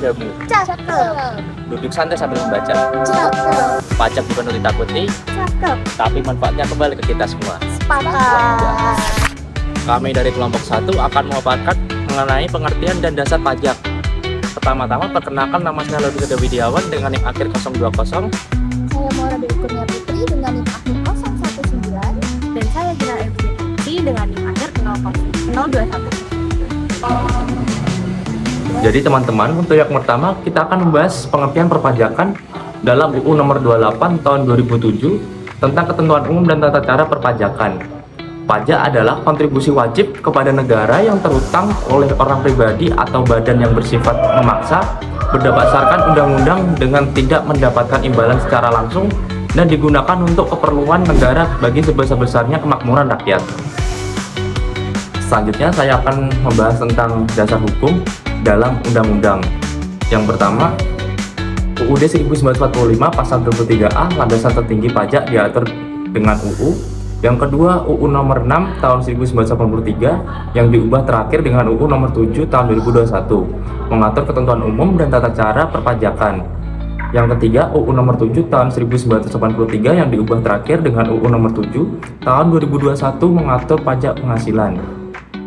ilmu. Cakep. Duduk santai sambil membaca. Cakep. Pajak bukan untuk ditakuti, Cakep. tapi manfaatnya kembali ke kita semua. Sepakat. Kami dari kelompok 1 akan memaparkan mengenai pengertian dan dasar pajak. Pertama-tama perkenalkan, nama saya Lodika Widiawan dengan NIM akhir 020. Saya Maura Dewi Kurnia Putri dengan NIM akhir 019. Dan saya Gina Evsi dengan NIM akhir 021. Jadi teman-teman, untuk yang pertama kita akan membahas pengertian perpajakan dalam UU Nomor 28 Tahun 2007 tentang ketentuan umum dan tata cara perpajakan. Pajak adalah kontribusi wajib kepada negara yang terutang oleh orang pribadi atau badan yang bersifat memaksa berdasarkan undang-undang dengan tidak mendapatkan imbalan secara langsung dan digunakan untuk keperluan negara bagi sebesar-besarnya kemakmuran rakyat. Selanjutnya saya akan membahas tentang dasar hukum dalam undang-undang. Yang pertama, UUD 1945 pasal 23A landasan tertinggi pajak diatur dengan UU. Yang kedua, UU nomor 6 tahun 1983 yang diubah terakhir dengan UU nomor 7 tahun 2021 mengatur ketentuan umum dan tata cara perpajakan. Yang ketiga, UU nomor 7 tahun 1983 yang diubah terakhir dengan UU nomor 7 tahun 2021 mengatur pajak penghasilan.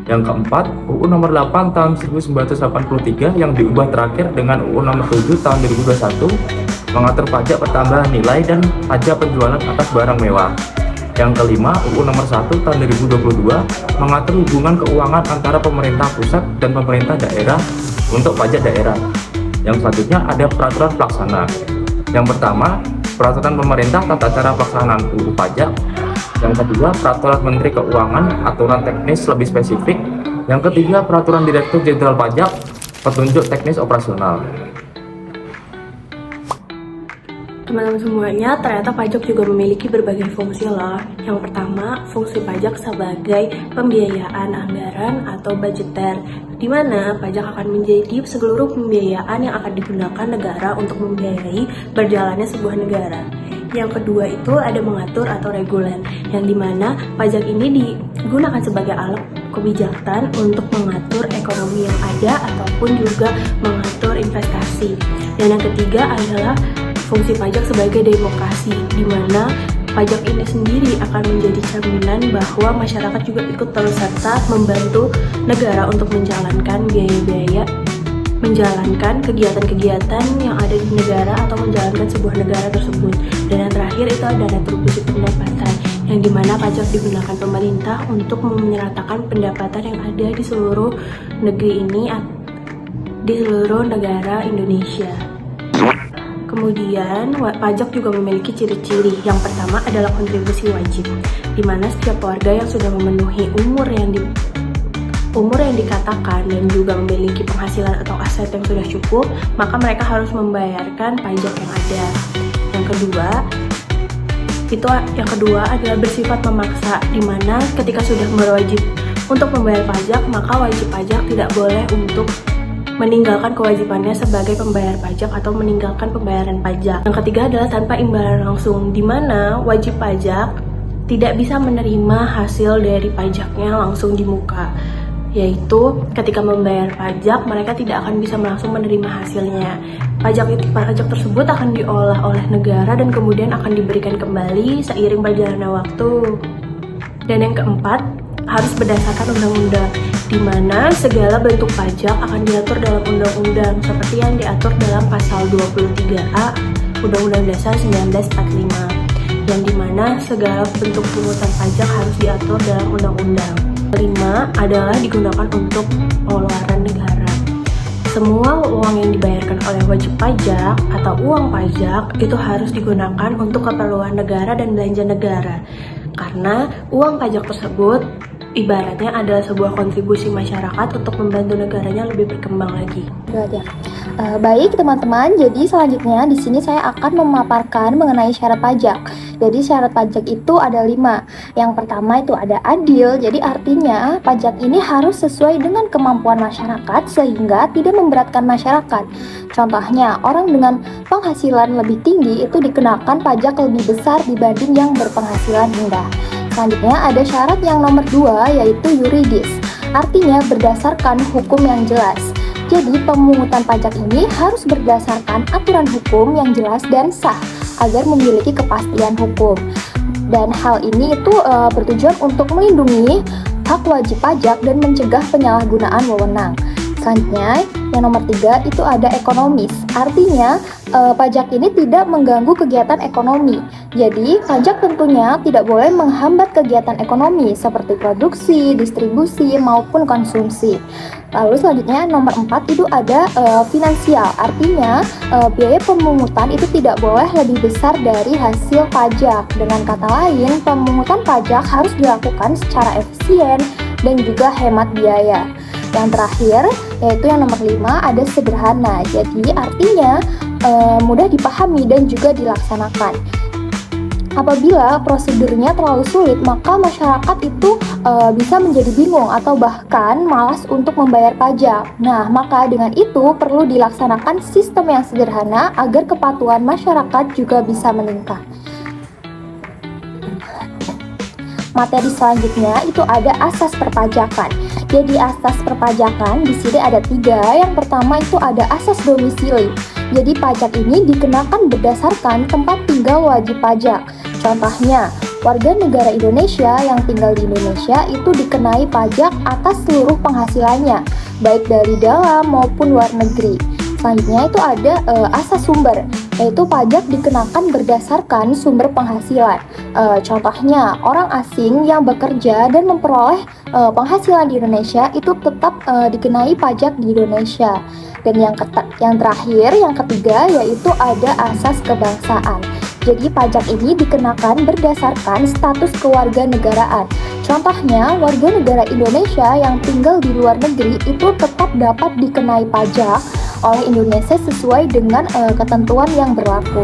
Yang keempat, UU nomor 8 tahun 1983 yang diubah terakhir dengan UU nomor 7 tahun 2021 mengatur pajak pertambahan nilai dan pajak penjualan atas barang mewah. Yang kelima, UU nomor 1 tahun 2022 mengatur hubungan keuangan antara pemerintah pusat dan pemerintah daerah untuk pajak daerah. Yang selanjutnya ada peraturan pelaksana. Yang pertama, peraturan pemerintah tata cara pelaksanaan UU pajak. Yang kedua, peraturan Menteri Keuangan aturan teknis lebih spesifik. Yang ketiga, peraturan Direktur Jenderal Pajak petunjuk teknis operasional. Teman-teman semuanya, ternyata pajak juga memiliki berbagai fungsi loh. Yang pertama, fungsi pajak sebagai pembiayaan anggaran atau budgeter, di mana pajak akan menjadi seluruh pembiayaan yang akan digunakan negara untuk membiayai berjalannya sebuah negara. Yang kedua itu ada mengatur atau reguler, yang dimana pajak ini digunakan sebagai alat kebijakan untuk mengatur ekonomi yang ada ataupun juga mengatur investasi. Dan yang ketiga adalah fungsi pajak sebagai demokrasi, di mana pajak ini sendiri akan menjadi cerminan bahwa masyarakat juga ikut terus serta membantu negara untuk menjalankan biaya-biaya, menjalankan kegiatan-kegiatan yang ada di negara atau menjalankan sebuah negara tersebut. Dan yang terakhir itu ada retribusi pendapatan, yang dimana pajak digunakan pemerintah untuk menyeratakan pendapatan yang ada di seluruh negeri ini, di seluruh negara Indonesia. Kemudian, pajak juga memiliki ciri-ciri. Yang pertama adalah kontribusi wajib, di mana setiap warga yang sudah memenuhi umur yang dikatakan dan juga memiliki penghasilan atau aset yang sudah cukup, maka mereka harus membayarkan pajak yang ada. Yang kedua adalah bersifat memaksa, di mana ketika sudah berwajib untuk membayar pajak, maka wajib pajak tidak boleh untuk meninggalkan kewajibannya sebagai pembayar pajak atau meninggalkan pembayaran pajak. Yang ketiga adalah tanpa imbalan langsung, di mana wajib pajak tidak bisa menerima hasil dari pajaknya langsung di muka, yaitu ketika membayar pajak mereka tidak akan bisa langsung menerima hasilnya. Pajak tersebut akan diolah oleh negara dan kemudian akan diberikan kembali seiring berjalannya waktu. Dan yang keempat, harus berdasarkan undang-undang, di mana segala bentuk pajak akan diatur dalam undang-undang seperti yang diatur dalam pasal 23A Undang-Undang Dasar 1945, yang dimana segala bentuk pungutan pajak harus diatur dalam undang-undang. Kelima adalah digunakan untuk pengeluaran negara. Semua uang yang dibayarkan oleh wajib pajak atau uang pajak itu harus digunakan untuk keperluan negara dan belanja negara, karena uang pajak tersebut ibaratnya adalah sebuah kontribusi masyarakat untuk membantu negaranya lebih berkembang lagi. Baik teman-teman, jadi selanjutnya di sini saya akan memaparkan mengenai syarat pajak. Jadi syarat pajak itu ada 5. Yang pertama itu ada adil, jadi artinya pajak ini harus sesuai dengan kemampuan masyarakat sehingga tidak memberatkan masyarakat. Contohnya, orang dengan penghasilan lebih tinggi itu dikenakan pajak lebih besar dibanding yang berpenghasilan rendah. Selanjutnya ada syarat yang nomor 2 yaitu yuridis, artinya berdasarkan hukum yang jelas. Jadi pemungutan pajak ini harus berdasarkan aturan hukum yang jelas dan sah agar memiliki kepastian hukum. Dan hal ini itu bertujuan untuk melindungi hak wajib pajak dan mencegah penyalahgunaan wewenang. Selanjutnya, yang nomor 3 itu ada ekonomis. Artinya, pajak ini tidak mengganggu kegiatan ekonomi. Jadi, pajak tentunya tidak boleh menghambat kegiatan ekonomi seperti produksi, distribusi, maupun konsumsi. Lalu selanjutnya, nomor 4 itu ada finansial. Artinya, biaya pemungutan itu tidak boleh lebih besar dari hasil pajak. Dengan kata lain, pemungutan pajak harus dilakukan secara efisien dan juga hemat biaya. Yang terakhir, yaitu yang nomor 5, ada sederhana. Jadi artinya mudah dipahami dan juga dilaksanakan. Apabila prosedurnya terlalu sulit, maka masyarakat itu bisa menjadi bingung atau bahkan malas untuk membayar pajak. Nah, maka dengan itu perlu dilaksanakan sistem yang sederhana agar kepatuhan masyarakat juga bisa meningkat. Materi selanjutnya itu ada asas perpajakan. Jadi asas perpajakan di sini ada 3. Yang pertama itu ada asas domisili. Jadi pajak ini dikenakan berdasarkan tempat tinggal wajib pajak. Contohnya, warga negara Indonesia yang tinggal di Indonesia itu dikenai pajak atas seluruh penghasilannya, baik dari dalam maupun luar negeri. Selanjutnya itu ada asas sumber, yaitu pajak dikenakan berdasarkan sumber penghasilan. Contohnya, orang asing yang bekerja dan memperoleh penghasilan di Indonesia itu tetap dikenai pajak di Indonesia. Dan yang terakhir, yang ketiga, yaitu ada asas kebangsaan. Jadi pajak ini dikenakan berdasarkan status kewarganegaraan. Contohnya, warga negara Indonesia yang tinggal di luar negeri itu tetap dapat dikenai pajak oleh Indonesia sesuai dengan ketentuan yang berlaku.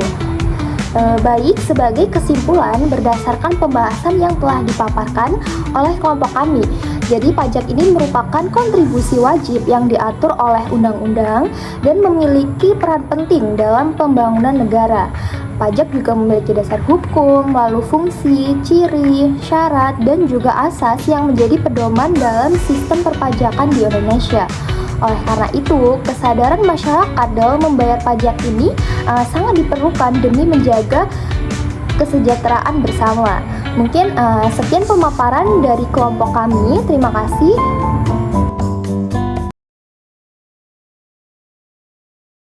Baik, sebagai kesimpulan berdasarkan pembahasan yang telah dipaparkan oleh kelompok kami, jadi pajak ini merupakan kontribusi wajib yang diatur oleh undang-undang dan memiliki peran penting dalam pembangunan negara. Pajak juga memiliki dasar hukum, lalu fungsi, ciri, syarat, dan juga asas yang menjadi pedoman dalam sistem perpajakan di Indonesia. Oleh karena itu, kesadaran masyarakat dalam membayar pajak ini sangat diperlukan demi menjaga kesejahteraan bersama. Mungkin sekian pemaparan dari kelompok kami. Terima kasih.